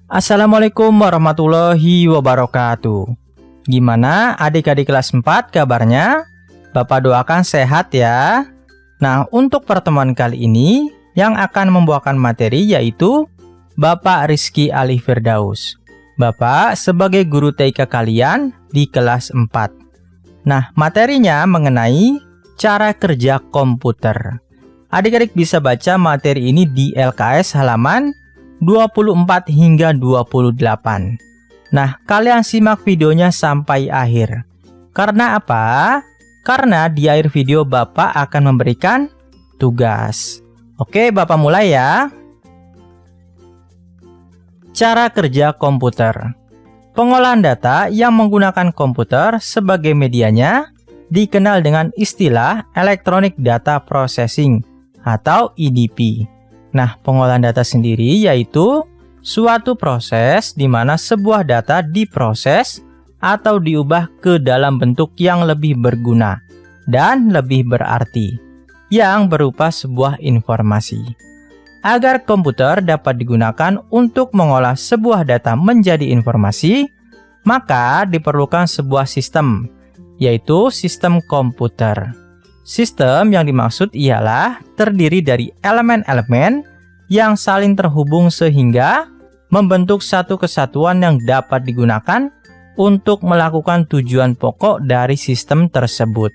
Assalamualaikum warahmatullahi wabarakatuh. Gimana adik-adik kelas 4 kabarnya? Bapak doakan sehat ya. Nah, untuk pertemuan kali ini yang akan membawakan materi yaitu Bapak Rizky Ali Firdaus. Bapak sebagai guru TK kalian di kelas 4. Nah, materinya mengenai cara kerja komputer. Adik-adik bisa baca materi ini di LKS halaman 24 hingga 28. Nah, kalian simak videonya sampai akhir. Karena apa? Karena di akhir video Bapak akan memberikan tugas. Oke, Bapak mulai ya. Cara kerja komputer. Pengolahan data yang menggunakan komputer sebagai medianya dikenal dengan istilah Electronic Data Processing atau EDP. Nah, pengolahan data sendiri yaitu suatu proses di mana sebuah data diproses atau diubah ke dalam bentuk yang lebih berguna dan lebih berarti, yang berupa sebuah informasi. Agar komputer dapat digunakan untuk mengolah sebuah data menjadi informasi, maka diperlukan sebuah sistem, yaitu sistem komputer. Sistem yang dimaksud ialah terdiri dari elemen-elemen yang saling terhubung sehingga membentuk satu kesatuan yang dapat digunakan untuk melakukan tujuan pokok dari sistem tersebut.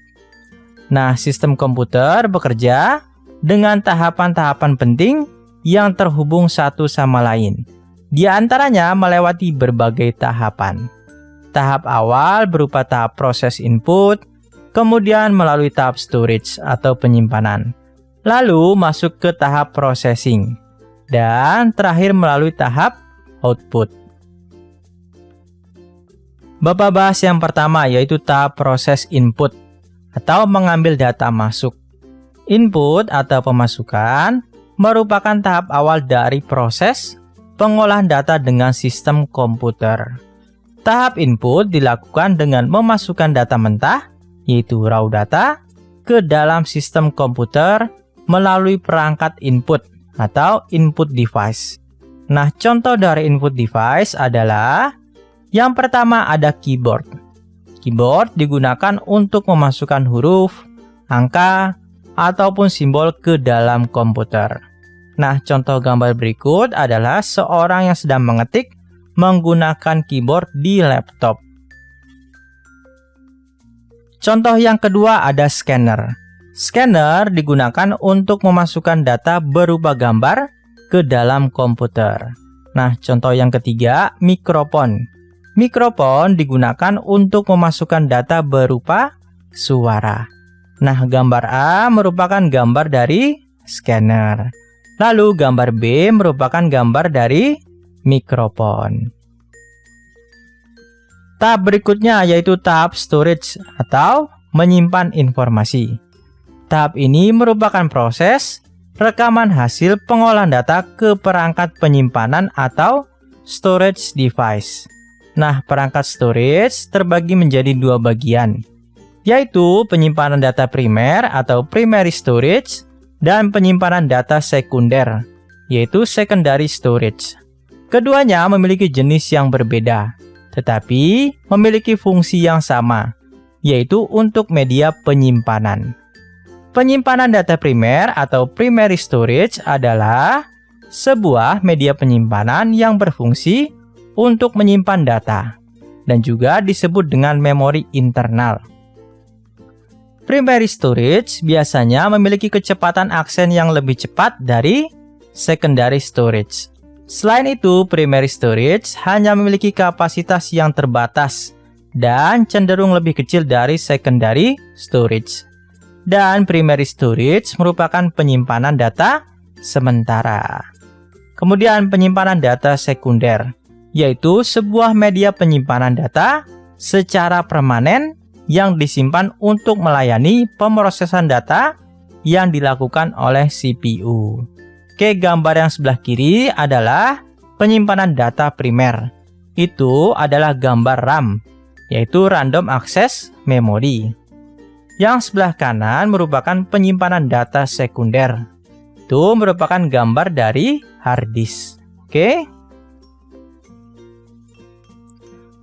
Nah, sistem komputer bekerja dengan tahapan-tahapan penting yang terhubung satu sama lain. Di antaranya melewati berbagai tahapan. Tahap awal berupa tahap proses input, kemudian melalui tahap storage atau penyimpanan, lalu masuk ke tahap processing, dan terakhir melalui tahap output. Bapak bahas yang pertama yaitu tahap proses input atau mengambil data masuk. Input atau pemasukan merupakan tahap awal dari proses pengolahan data dengan sistem komputer. Tahap input dilakukan dengan memasukkan data mentah yaitu raw data, ke dalam sistem komputer melalui perangkat input atau input device. Nah, contoh dari input device adalah yang pertama ada keyboard. Keyboard digunakan untuk memasukkan huruf, angka, ataupun simbol ke dalam komputer. Nah, contoh gambar berikut adalah seorang yang sedang mengetik menggunakan keyboard di laptop. Contoh yang kedua ada scanner. Scanner digunakan untuk memasukkan data berupa gambar ke dalam komputer. Nah, contoh yang ketiga, mikrofon. Mikrofon digunakan untuk memasukkan data berupa suara. Nah, gambar A merupakan gambar dari scanner. Lalu gambar B merupakan gambar dari mikrofon. Tahap berikutnya yaitu tahap storage atau menyimpan informasi. Tahap ini merupakan proses rekaman hasil pengolahan data ke perangkat penyimpanan atau storage device. Nah, perangkat storage terbagi menjadi dua bagian, yaitu penyimpanan data primer atau primary storage dan penyimpanan data sekunder, yaitu secondary storage. Keduanya memiliki jenis yang berbeda, tetapi memiliki fungsi yang sama, yaitu untuk media penyimpanan. Penyimpanan data primer atau primary storage adalah sebuah media penyimpanan yang berfungsi untuk menyimpan data, dan juga disebut dengan memori internal. Primary storage biasanya memiliki kecepatan akses yang lebih cepat dari secondary storage. Selain itu, primary storage hanya memiliki kapasitas yang terbatas dan cenderung lebih kecil dari secondary storage. Dan primary storage merupakan penyimpanan data sementara. Kemudian penyimpanan data sekunder, yaitu sebuah media penyimpanan data secara permanen yang disimpan untuk melayani pemrosesan data yang dilakukan oleh CPU. Oke, gambar yang sebelah kiri adalah penyimpanan data primer. Itu adalah gambar RAM, yaitu Random Access Memory. Yang sebelah kanan merupakan penyimpanan data sekunder. Itu merupakan gambar dari hard disk. Oke.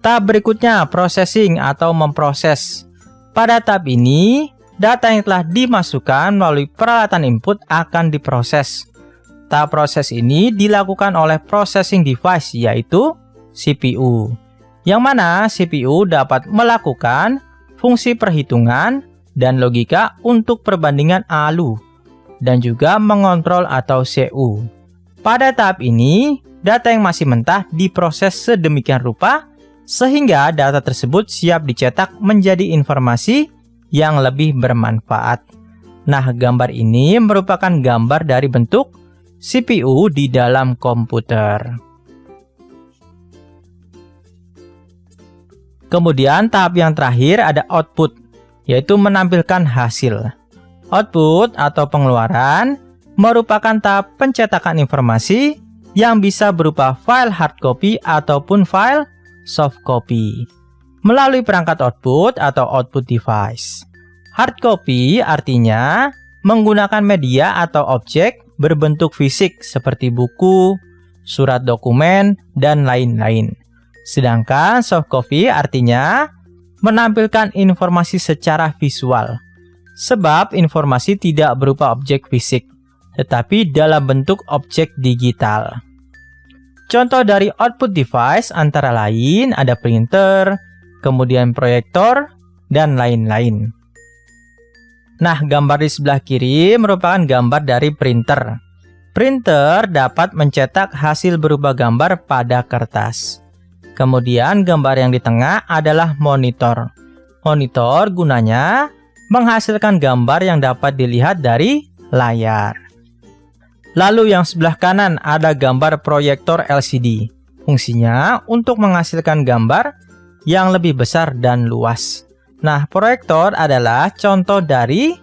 Tahap berikutnya, processing atau memproses. Pada tahap ini, data yang telah dimasukkan melalui peralatan input akan diproses. Tahap proses ini dilakukan oleh processing device, yaitu CPU. Yang mana CPU dapat melakukan fungsi perhitungan dan logika untuk perbandingan ALU, dan juga mengontrol atau CU. Pada tahap ini, data yang masih mentah diproses sedemikian rupa sehingga data tersebut siap dicetak menjadi informasi yang lebih bermanfaat. Nah, gambar ini merupakan gambar dari bentuk CPU di dalam komputer. Kemudian tahap yang terakhir ada output, yaitu menampilkan hasil. Output atau pengeluaran merupakan tahap pencetakan informasi yang bisa berupa file hard copy ataupun file soft copy melalui perangkat output atau output device. Hard copy artinya menggunakan media atau objek berbentuk fisik seperti buku, surat dokumen, dan lain-lain. Sedangkan soft copy artinya menampilkan informasi secara visual, sebab informasi tidak berupa objek fisik, tetapi dalam bentuk objek digital. Contoh dari output device antara lain ada printer, kemudian proyektor, dan lain-lain. Nah, gambar di sebelah kiri merupakan gambar dari printer. Printer dapat mencetak hasil berupa gambar pada kertas. Kemudian gambar yang di tengah adalah monitor. Monitor gunanya menghasilkan gambar yang dapat dilihat dari layar. Lalu yang sebelah kanan ada gambar proyektor LCD. Fungsinya untuk menghasilkan gambar yang lebih besar dan luas. Nah, proyektor adalah contoh dari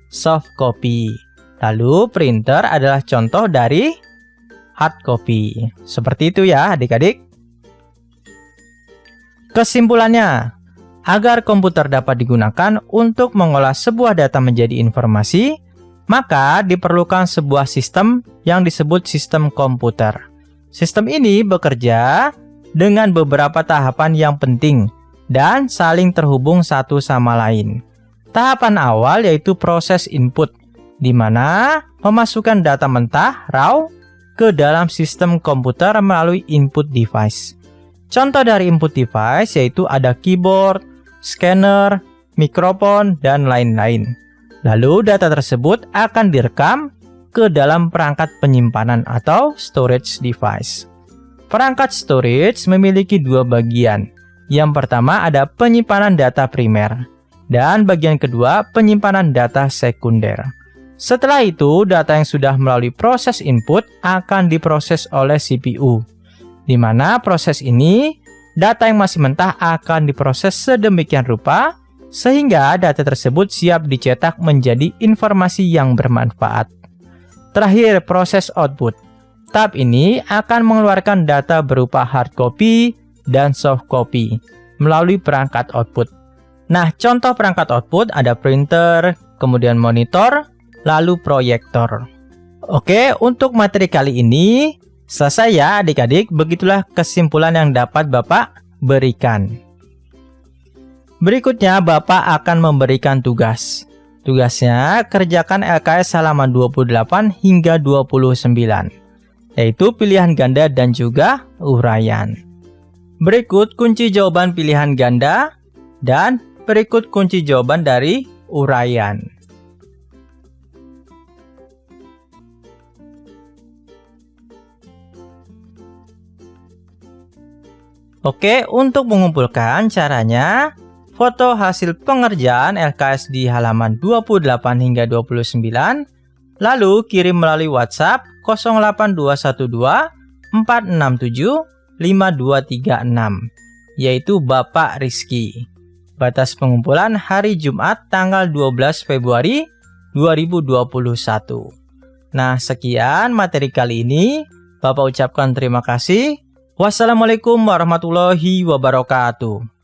soft copy. Lalu printer adalah contoh dari hard copy. Seperti itu ya adik-adik. Kesimpulannya, agar komputer dapat digunakan untuk mengolah sebuah data menjadi informasi, maka diperlukan sebuah sistem yang disebut sistem komputer. Sistem ini bekerja dengan beberapa tahapan yang penting dan saling terhubung satu sama lain. Tahapan awal yaitu proses input, di mana memasukkan data mentah raw ke dalam sistem komputer melalui input device. Contoh dari input device yaitu ada keyboard, scanner, mikrofon, dan lain-lain. Lalu data tersebut akan direkam ke dalam perangkat penyimpanan atau storage device. Perangkat storage memiliki dua bagian. Yang pertama ada penyimpanan data primer, dan bagian kedua penyimpanan data sekunder. Setelah itu, data yang sudah melalui proses input akan diproses oleh CPU, di mana proses ini, data yang masih mentah akan diproses sedemikian rupa sehingga data tersebut siap dicetak menjadi informasi yang bermanfaat. Terakhir, proses output. Tahap ini akan mengeluarkan data berupa hard copy dan soft copy melalui perangkat output. Nah, contoh perangkat output ada printer, kemudian monitor, lalu proyektor. Oke, untuk materi kali ini selesai ya adik-adik. Begitulah kesimpulan yang dapat Bapak berikan. Berikutnya Bapak akan memberikan tugas. Tugasnya kerjakan LKS halaman 28 hingga 29, yaitu pilihan ganda dan juga uraian. Berikut kunci jawaban pilihan ganda dan berikut kunci jawaban dari uraian. Oke, untuk mengumpulkan caranya, foto hasil pengerjaan LKS di halaman 28 hingga 29, lalu kirim melalui WhatsApp 08212 467 5236, yaitu Bapak Rizky. Batas pengumpulan hari Jumat tanggal 12 Februari 2021. Nah, sekian materi kali ini. Bapak ucapkan terima kasih. Wassalamualaikum warahmatullahi wabarakatuh.